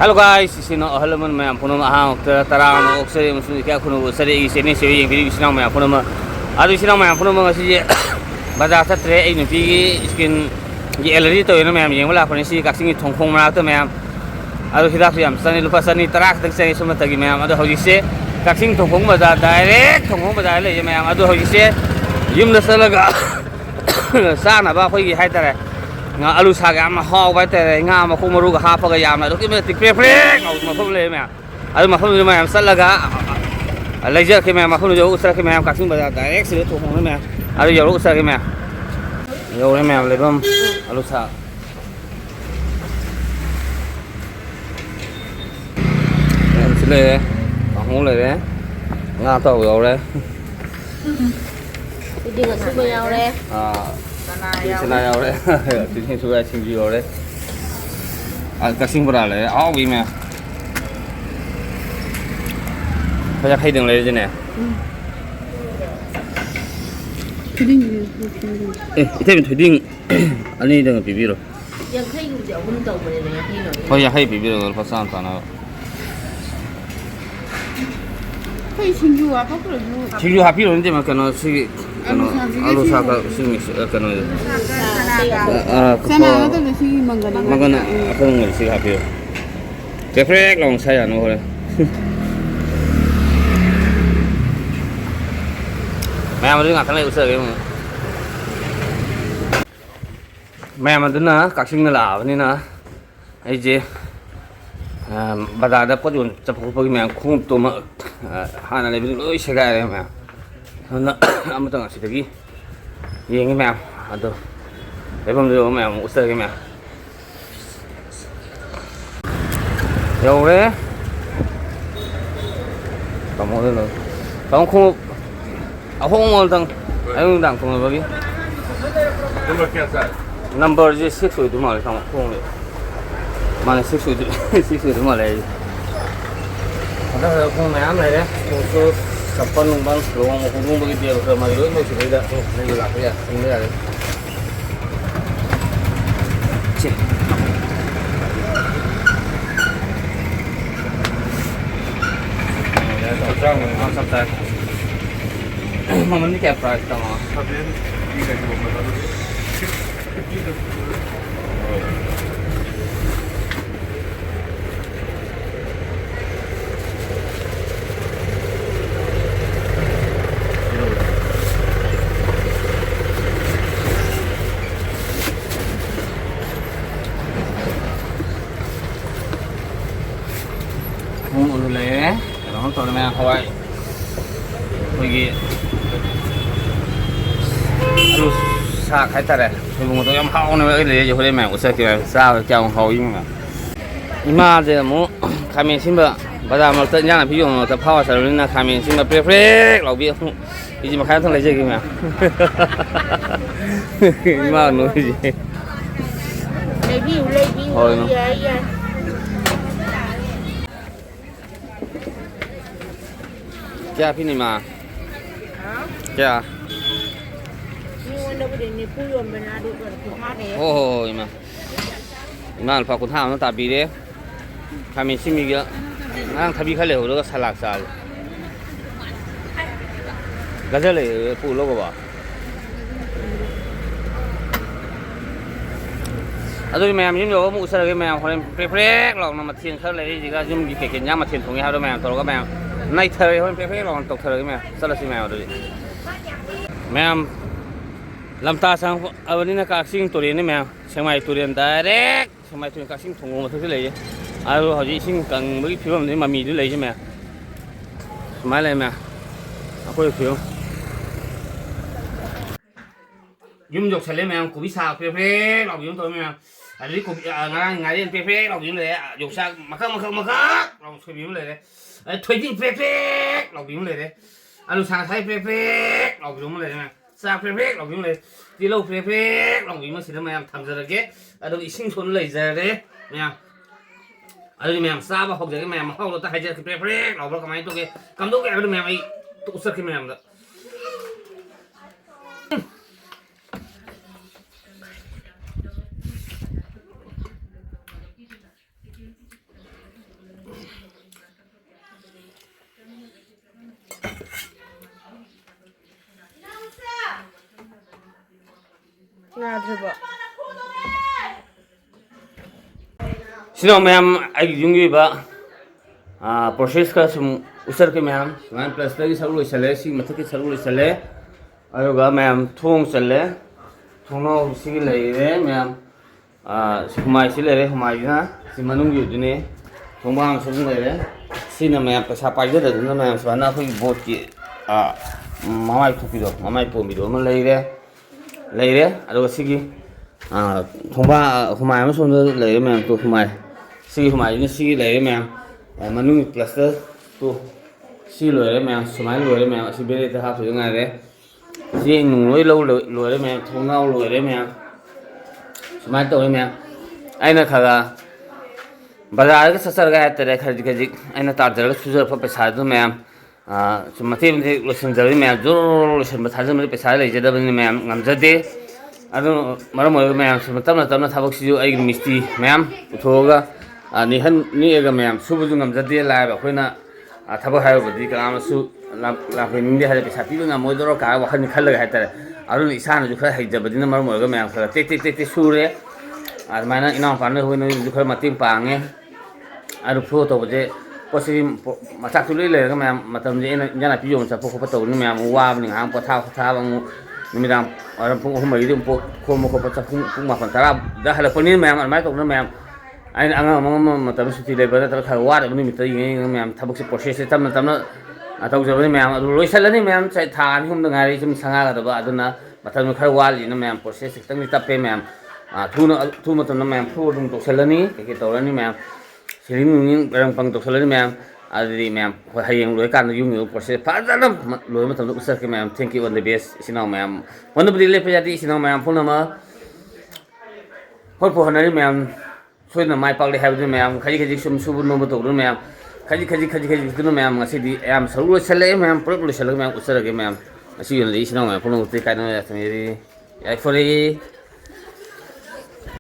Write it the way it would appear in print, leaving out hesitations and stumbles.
Hello guys, sino halaman maya puno mahang tarang oksari musuh kaya kuno sari sini sini yang video sini maya puno mah adu sini maya puno mah sih bazar satre ini pergi skin di LRT tu ini maya yang malah puno sih kasih thongkong mana tu maya adu hidup sih sani lupa sani terak tak sani semua tadi maya adu hari sih kasih thongkong bazar direct thongkong bazar le maya adu hari sih yumsu selaga sana bah pergi hai tera nga alu saga ama haw ba te nga ma khum ru ga ha pha ga yam na do ki me tik pre pre ngau ma phum le ma adu ma phum ma sat la ga lai ja ki ma phum jo usra ki ma ka sing ba direct se to hong le ma adu yo usra ki ma yo le ma le bam alu sa em se le ka hong le de nga to yo le đi ngồi xuống nhau đây Senai awal deh, sini sudah sini awal deh. Kasih berapa le? Oh gimana? Banyak hidung le je ne. Hidung. Ituเป็นhidung. อันนี้dengan bibi lo.ยังให้อยู่เดี๋ยวคุณโตไปเลยยังให้หน่อย Oh yaให้bibi lo, lepas sana. 可以清楚啊，包括有。清楚哈bibi lo ni macam mana sih? Alu saga sini kan itu. Sana ada tu sih mangga. Mangga apa nggak sih ha bibi? Perfect long saya no le. Mẹ mà đứa ngạc cái này usah cái mẹ mà đứa na các sinh là vậy na ấy gì bà đã có chuyện chụp cái mẹ không tụi mà hai này bên lối xe gai mẹ nó âm tầng sẽ cái gì cái mẹ à đâu để hôm nay mẹ usah cái mẹ rồi đấy còn một nữa không không mau tang, ayo tang tunggu lagi. Number je 6 itu malah sama tunggu. Mana 6 itu malah. Ada aku main lah ya, aku sampai numpang ruang begitu ya, kalau malu mau sih tidak, ini lah ya, ini ada. Cik. Ya, terang macam tak. Mama ni kayak price tama. Ulu le, kalau tahu nama Hawaii, pergi. Alu sa khai ta đấy, vùng tôi em hao này cái này giờ hồi mẹ của xe kia sao chào hao nhưng mà ima giờ mu khai miếng xin bữa bây giờ mà tự nhiên là ví dụ mà tập hao sao nên là khai miếng xin mà pre pre lão biết không cái gì mà khai thằng lấy gì kìa ima nói gì thôi nó kia pin mà kia oh ima alfa kun tham nó tabi đấy kami simi kia ngang tabi khai lều đó salak sal gazel lều phụ lô có rồi mẹ mình nhiều mũ sợi cái mèo hồi pre pre lọc mà thiên khơi lấy gì cả nhưng cái nhang mà thiên thùng nhau đó mèo tao có mèo nay thời hồi pre pre lọc tộc thời cái mèo sao là mèo rồi mèo làm ta sang ở bên này các sinh tụi này mèo sang mày tụi direct sang mày tụi các sinh thùng mà thôi lấy rồi họ chỉ sinh cần mấy phiếu mà mì lấy chứ mèo máy này mèo có được phiếu dùng dọc lấy mèo của biết sao pre pre lọc dùng tôi mèo đấy của ngày đêm pre pre lọc dùng lấy dọc sao mà không lọc chơi dùng lấy đấy thuê đi pre pre lọc dùng lấy đấy anh sang thấy pre pre lọc dùng lấy mèo sao pre pre lọc dùng lấy đi lâu pre pre lọc dùng mà xin mèo tham gia cái ở đâu sinh tồn lấy ra đấy mèo ở đây mèo Saba học cái mèo mà học ta hay chơi pre pre lọc cái máy tôi cái cầm đúc cái mèo ấy tụ sơ cái mèo đó ꯌꯥꯗ꯭ꯔꯕ Sino ma'am ay yung iba process ka sum usar ke ma'am man plus lagi salu isale si mathak ke salu isale ayoga ma'am thong chale thongno si leire ma'am humai si leire humai na si manung yu dine thongbang sum leire si na ma'am pasa pai da na ma'am sana khoi bot ki mamai thupi do mamai pomi do ma leire ayoga sigi thongba humai ma sum leire ma'am to humai si humai ni si leire ma'am manung cluster to si lore ma'am sumai lore ma'am si bere ta ha so ngai re si nung lore ma'am thongau lore ma'am sumai to ma'am aina khaga bazar ga sasar ga tere khaji khaji aina tar jar ga sujar pa paisa do ma'am sumati mte losin jari ma'am jor losin ba thajam mte paisa le jada bani ma'am ngamjade adu maram ma'am sumatamna tamna thabak si jo ai misti ma'am uthoga ni ega ma'am subuju ngamjade la ba khoina thaba hayo badi ka su la phening de hale pesa pi na modoro ka wa khan khal ga hatare aru isana ju khara haija badi na mar mo ga ma'am khara te sure ar mana ina pa na hoino ju khara matim pange aru pho to je posi masak tu le ga ma'am matam je ina jana pi yom sa pho pa to ni ma'am wa ni hang pa tha ba mu ni dam aru pho ho mai dim pho ko mo ko pa sa pung ma pan tara da hala poni ma'am ar mai to na ma'am aina anga mama matam suti le bada tar khar wa da ni mi tai nge ma'am thabuk se process tamna atau jabani ma'am adu loisalani ma'am chai than hum ngai sum sanga ga da ba aduna matam khar wa li na ma'am process tang ni tape ma'am thu matam na ma'am thu dum to salani ke tawrani ma'am siring ning rang pang to salani ma'am adi ma'am hayeng loi kan yung process pa da loi matam to usar ke ma'am thank you on the best sinau ma'am one of the le pe jadi sinau ma'am phone ma hol po hanari ma'am soi na mai pak le have ma'am khaji sum subu no to ma'am khaji kunu ma'am ngasi di am salu sale ma'am pro sale ma'am usar ke ma'am asi yon le sinau ma'am phone uti kan ya tmeri ai fori